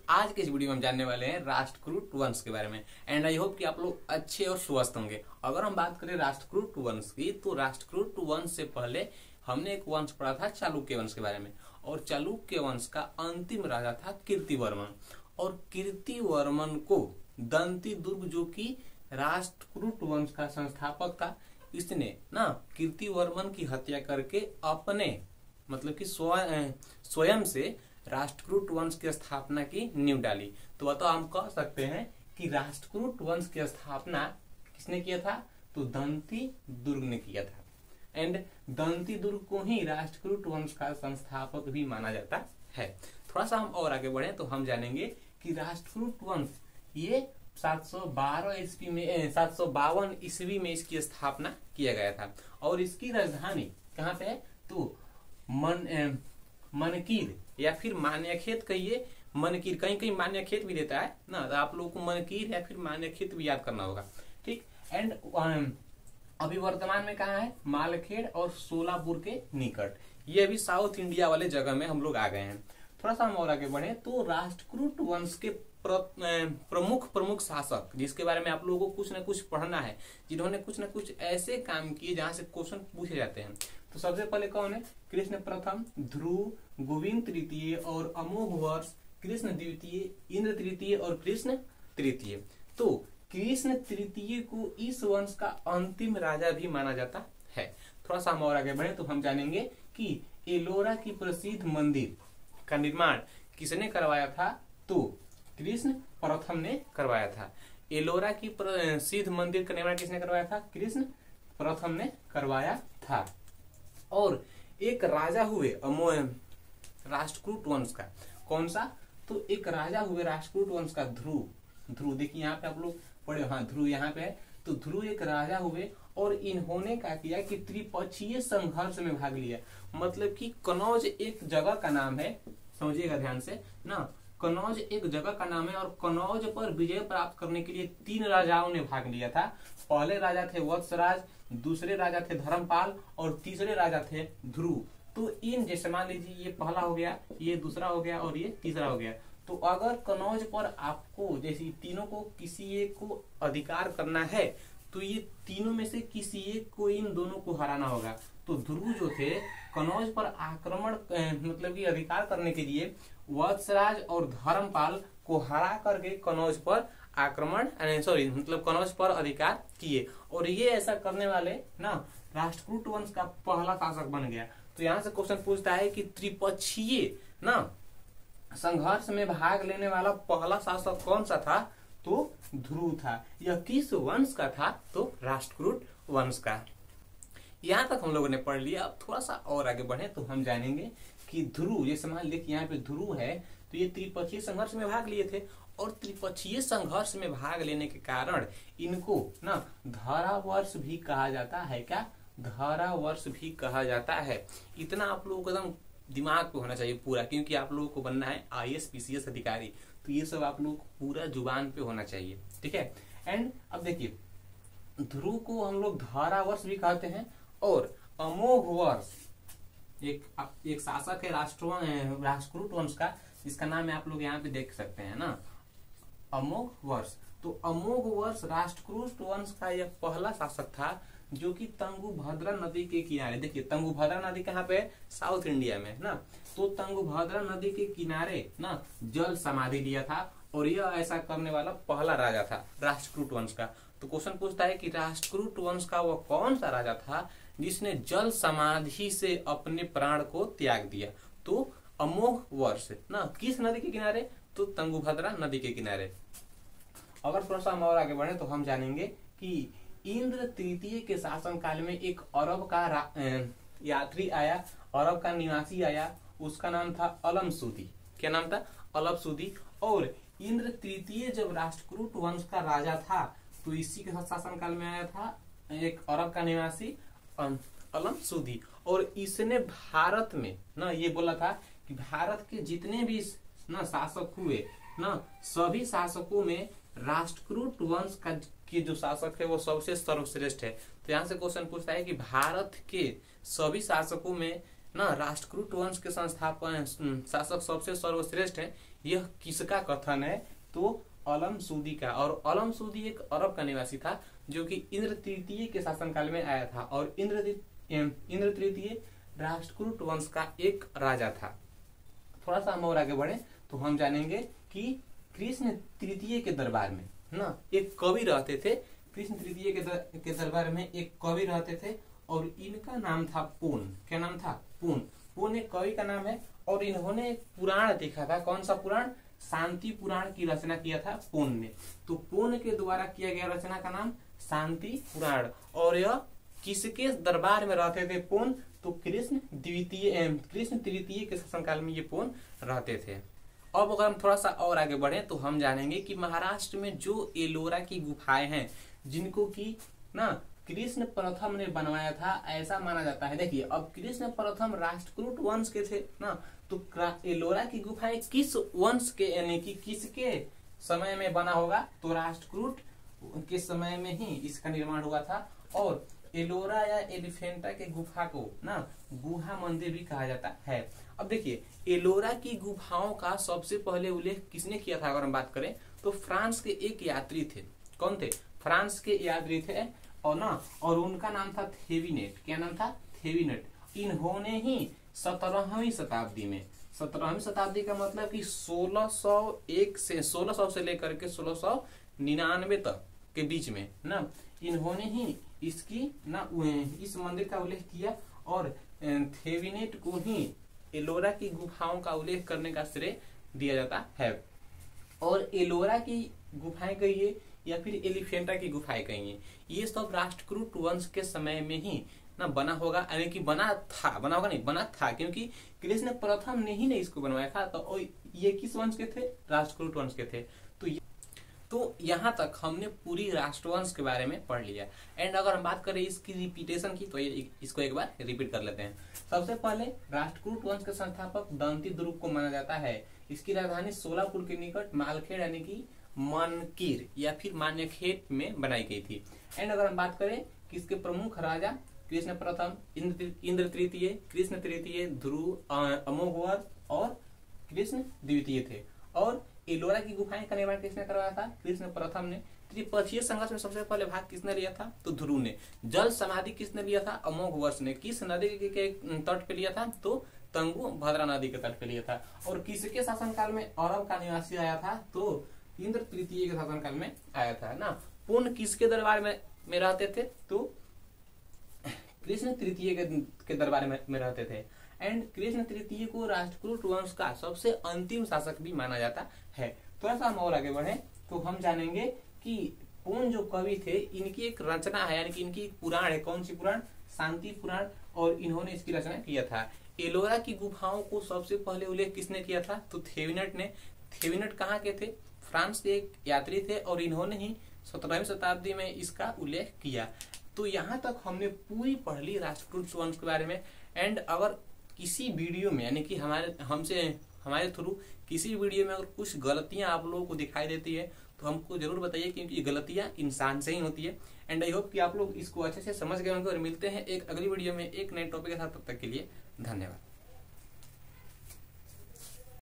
आज के इस वीडियो में हम जानने वाले हैं राष्ट्रकूट वंश के बारे में। एंड आई होप कि आप लोग अच्छे और स्वस्थ होंगे। अगर हम बात करें राष्ट्रकूट वंश की, तो राष्ट्रकूट वंश से पहले हमने एक वंश पढ़ा था चालुक्य वंश के बारे में, और चालुक्य वंश का अंतिम राजा था कीर्तिवर्मन। और कीर्तिवर्मन को दंती दुर्ग, जो कि राष्ट्रकूट वंश का संस्थापक था, इसने ना कीर्तिवर्मन की हत्या करके अपने मतलब कि स्वयं से राष्ट्रकूट वंश की स्थापना की नींव डाली। तो वह तो हम कह सकते हैं कि राष्ट्रकूट वंश की स्थापना किसने किया था? तो दंती दुर्ग ने किया था। एंड दंती दुर्ग को ही राष्ट्रकूट वंश का संस्थापक भी माना जाता है। थोड़ा सा हम और आगे बढ़े तो हम जानेंगे कि राष्ट्रकूट वंश ये 752 ईस्वी में इसकी स्थापना किया गया था। और इसकी राजधानी कहाँ पे है? तो मनकीर या फिर मान्यखेत कहिए, मनकीर, कहीं कहीं मान्यखेत भी देता है ना, तो आप लोगों को मनकीर या फिर मान्यखेत भी याद करना होगा, ठीक। एंड अभी वर्तमान में कहाँ है? मालखेड़ और सोलापुर के निकट। ये अभी साउथ इंडिया वाले जगह में हम लोग आ गए हैं। थोड़ा सा हम और आगे बढ़े तो राष्ट्रकूट वंश के प्रमुख शासक, जिसके बारे में आप लोगों को कुछ न कुछ पढ़ना है, जिन्होंने कुछ न कुछ ऐसे काम किए जहां से क्वेश्चन पूछे जाते हैं। तो सबसे पहले कौन है? कृष्ण प्रथम, ध्रुव, गोविंद तृतीय और अमोघ वर्ष, कृष्ण द्वितीय, इंद्र तृतीय और कृष्ण तृतीय। तो कृष्ण तृतीय को इस वंश का अंतिम राजा भी माना जाता है। थोड़ा सा हम और आगे बढ़े तो हम जानेंगे कि एलोरा की प्रसिद्ध मंदिर का निर्माण किसने करवाया था? तो कृष्ण प्रथम ने करवाया था। एलोरा की प्रसिद्ध मंदिर का निर्माण किसने करवाया था? कृष्ण प्रथम ने करवाया था। और एक राजा हुए राष्ट्रकूट वंश का, कौन सा? तो एक राजा हुए राष्ट्रकूट वंश का ध्रुव। देखिए यहाँ पे आप लोग पढ़े, हाँ ध्रुव यहाँ पे है। तो ध्रुव एक राजा हुए और इन्होंने क्या किया कि त्रिपक्षीय संघर्ष में भाग लिया। मतलब कि कनौज एक जगह का नाम है, समझिएगा ध्यान से ना, कनौज एक जगह का नाम है। और कनौज पर विजय प्राप्त करने के लिए 3 राजाओं ने भाग लिया था। पहले राजा थे वत्सराज, दूसरे राजा थे धर्मपाल और तीसरे राजा थे ध्रुव। तो इन, जैसे मान लीजिए ये पहला हो गया, ये दूसरा हो गया और ये तीसरा हो गया। तो अगर कनौज पर आपको जैसे तीनों को किसी एक को अधिकार करना है, तो ये तीनों में से किसी एक को इन दोनों को हराना होगा। तो ध्रुव जो थे कनौज पर आक्रमण मतलब कि अधिकार करने के लिए वत्सराज और धर्मपाल को हरा करके कनौज पर आक्रमण मतलब कनौज पर अधिकार किए। और ये ऐसा करने वाले ना राष्ट्रकूट वंश का पहला शासक बन गया। तो यहाँ से क्वेश्चन पूछता है कि त्रिपक्षीय ना संघर्ष में भाग लेने वाला पहला शासक कौन सा था? तो ध्रुव था। यह किस वंश का था? तो राष्ट्रकूट वंश का। यहाँ तक हम लोगों ने पढ़ लिया। अब थोड़ा सा और आगे बढ़े तो हम जानेंगे कि ध्रुव, जैसे मान लीजिए यहाँ पे ध्रुव है, तो ये त्रिपक्षीय संघर्ष में भाग लिए थे। और त्रिपक्षीय संघर्ष में भाग लेने के कारण इनको ना धारावर्ष भी कहा जाता है। क्या? धारावर्ष भी कहा जाता है। इतना आप लोगों को एकदम दिमाग पे होना चाहिए पूरा, क्योंकि आप लोगों को बनना है IAS PCS अधिकारी। तो ये सब आप लोगों को पूरा जुबान पे होना चाहिए, ठीक है। एंड अब देखिए, ध्रुव को हम लोग धारावर्ष भी कहते हैं। और अमोघ वर्ष एक शासक है राष्ट्रकूट वंश का, जिसका नाम है आप लोग यहाँ पे देख सकते हैं ना, अमोघ वर्ष। तो अमोघ वर्ष राष्ट्रकूट वंश का यह पहला शासक था, जो कि तुंगभद्रा नदी के किनारे, देखिए तुंगभद्रा नदी कहाँ पे है? साउथ इंडिया में ना। तो तुंगभद्रा नदी के किनारे ना जल समाधि लिया था। और यह ऐसा करने वाला पहला राजा था राष्ट्रकूट वंश का। तो क्वेश्चन पूछता है कि राष्ट्रकूट वंश का वह कौन सा राजा था जिसने जल समाधि से अपने प्राण को त्याग दिया? तो अमोघ वर्ष ना किस नदी के किनारे? तो तुंगभद्रा नदी के किनारे। अगर थोड़ा सा हम और आगे बढ़े तो हम जानेंगे कि इंद्र तृतीय के शासन काल में एक अरब का यात्री आया, अरब का निवासी आया। उसका नाम था अलमसूदी। क्या नाम था? अलमसूदी। और इंद्र तृतीय जब राष्ट्रकूट वंश का राजा था, तो इसी के साथ शासन काल में आया था एक अरब का निवासी अलमसूदी। और इसने भारत में ना ये बोला था कि भारत के जितने भी ना शासक हुए ना, सभी शासकों में राष्ट्रकूट वंश का के जो शासक है वो सबसे सर्वश्रेष्ठ है। तो यहाँ से क्वेश्चन पूछता है कि भारत के सभी शासकों में ना राष्ट्रकूट वंश के संस्थापक शासक सबसे सर्वश्रेष्ठ है। यह किसका कथन है? तो अलमसूदी का। और अलमसूदी एक अरब का निवासी था जो कि इंद्र तृतीय के शासनकाल में आया था और इंद्र तृतीय राष्ट्रकूट वंश का एक राजा था। थोड़ा सा हम और आगे बढ़े तो हम जानेंगे कि कृष्ण तृतीय के दरबार में ना एक कवि रहते थे। कृष्ण तृतीय के दरबार में एक कवि रहते थे और इनका नाम था पून। क्या नाम था? पून। पून एक कवि का नाम है और इन्होंने एक पुराण लिखा था। कौन सा पुराण? शांति पुराण की रचना किया था पून ने। तो पून के द्वारा किया गया रचना का नाम शांति पुराण। और यह किसके दरबार में रहते थे पून? तो कृष्ण तृतीय के शासनकाल में ये पून रहते थे। अब अगर हम थोड़ा सा और आगे बढ़े तो हम जानेंगे कि महाराष्ट्र में जो एलोरा की गुफाएं हैं जिनको कि ना कृष्ण प्रथम ने बनवाया था ऐसा माना जाता है। देखिए अब कृष्ण प्रथम राष्ट्रकूट वंश के थे ना, तो एलोरा की गुफाएं किस वंश के यानी कि किसके समय में बना होगा? तो राष्ट्रकूट के समय में ही इसका निर्माण हुआ था। और एलोरा या एलिफेंटा के गुफा को ना गुहा मंदिर भी कहा जाता है। अब देखिए एलोरा की गुफाओं का सबसे पहले उल्लेख किसने किया था? अगर हम बात करें तो फ्रांस के एक यात्री थे। कौन थे? फ्रांस के यात्री थे और उनका नाम था थेविनेट। क्या नाम था? थेविनेट। इन्होंने ही 17वीं शताब्दी में, 17वीं शताब्दी का मतलब कि 1600 से लेकर के 1699 तक के बीच में ना इन्होंने ही इसकी ना इस मंदिर का उल्लेख किया और थेविनेट को ही एलोरा की गुफाओं का उल्लेख करने का श्रेय दिया जाता है। और एलोरा की गुफाएं कहिए या फिर एलिफेंटा की गुफाएं कहिए, ये सब राष्ट्रकूट वंश के समय में ही ना बना होगा, यानी कि बना था क्योंकि कृष्ण प्रथम ने ही इसको बनवाया था। तो ये किस वंश के थे? राष्ट्रकूट वंश के थे। तो यहाँ तक हमने पूरी राष्ट्रवंश के बारे में पढ़ लिया। एंड अगर हम बात करें इसकी रिपीटेशन की तो इसको एक बार रिपीट कर लेते हैं। सबसे पहले राष्ट्रकूट वंश के संस्थापक दंती दुर्ग को माना जाता है। इसकी राजधानी सोलापुर के निकट मालखेड़ यानी कि मनकीर या फिर मान्यखेत में बनाई गई थी। एंड अगर हम बात करें कि इसके प्रमुख राजा कृष्ण प्रथम, इंद्र तृतीय, कृष्ण तृतीय, ध्रुव, अमोघवर्ष और कृष्ण द्वितीय थे। और एलोरा की गुफाएं का निर्माण किसने करवाया था? कृष्ण प्रथम ने। त्रिपक्षीय संघर्ष में सबसे पहले भाग किसने लिया था? तो ध्रुव ने। जल समाधि किसने लिया था? अमोघवर्ष ने। किस नदी के तट पे लिया था? तो तंगु भद्रा नदी के तट पे लिया था। और किसके शासनकाल में अरब का निवासी आया था? तो इंद्र तृतीय के शासनकाल में आया था ना। पूर्ण किसके दरबार में रहते थे? तो कृष्ण तृतीय के दरबार में रहते थे। एंड कृष्ण तृतीय को राष्ट्रकूट वंश का सबसे अंतिम शासक भी माना जाता है। थोड़ा सा हम और आगे बढ़े तो हम जानेंगे कि पूर्ण जो कवि थे इनकी एक रचना है, यानी कि इनकी एक पुराण है। कौन सी पुराण? शांति पुराण। और इन्होंने इसकी रचना किया था। एलोरा की गुफाओं को सबसे पहले उल्लेख किसने किया था? तो थेविनेट ने। थेविनेट कहाँ के थे? फ्रांस के एक यात्री थे और इन्होंने ही 17वीं शताब्दी में इसका उल्लेख किया। तो यहाँ तक हमने पूरी पढ़ ली राष्ट्रकूट वंश के बारे में। एंड अगर किसी वीडियो में यानी कि हमारे थ्रू किसी वीडियो में अगर कुछ गलतियां आप लोगों को दिखाई देती है तो हमको जरूर बताइए, क्योंकि गलतियां इंसान से ही होती है। एंड आई होप कि आप लोग इसको अच्छे से समझ गए होंगे और मिलते हैं एक अगली वीडियो में एक नए टॉपिक के साथ। तब तक के लिए धन्यवाद।